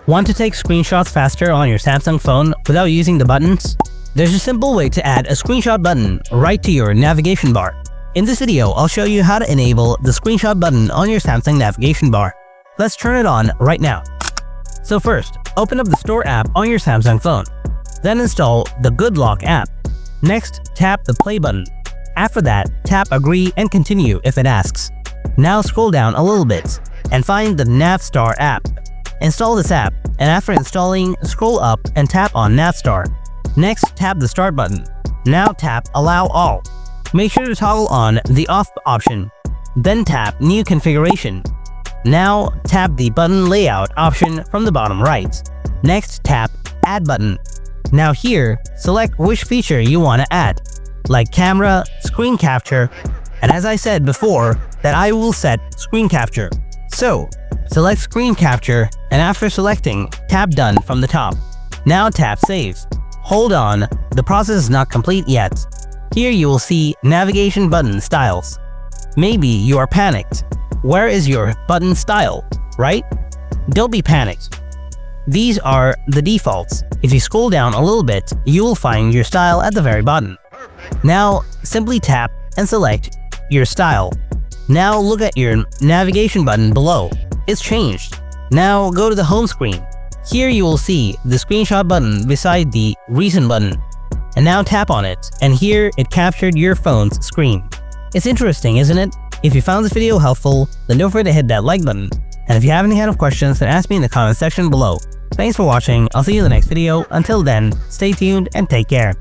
Want to take screenshots faster on your Samsung phone without using the buttons? There's a simple way to add a screenshot button right to your navigation bar. In this video, I'll show you how to enable the screenshot button on your Samsung navigation bar. Let's turn it on right now. So first, open up the Store app on your Samsung phone. Then install the Good Lock app. Next, tap the play button. After that, tap agree and continue if it asks. Now scroll down a little bit and find the Navstar app. Install this app, and after installing, scroll up and tap on Navstar. Next, tap the Start button. Now tap Allow All. Make sure to toggle on the Off option. Then tap New Configuration. Now tap the Button Layout option from the bottom right. Next, tap Add button. Now here, select which feature you want to add, like camera, screen capture, and as I said before, that I will set screen capture. So, select screen capture, and after selecting, tap Done from the top. Now tap Save. Hold on, the process is not complete yet. Here you will see navigation button styles. Maybe you are panicked. Where is your button style, right? Don't be panicked. These are the defaults. If you scroll down a little bit, you will find your style at the very bottom. Now, simply tap and select your style. Now look at your navigation button below. It's changed. Now go to the home screen. Here you will see the screenshot button beside the Recent button. And now tap on it, and here it captured your phone's screen. It's interesting, isn't it? If you found this video helpful, then don't forget to hit that like button. And if you have any kind of questions, then ask me in the comment section below. Thanks for watching, I'll see you in the next video. Until then, stay tuned and take care.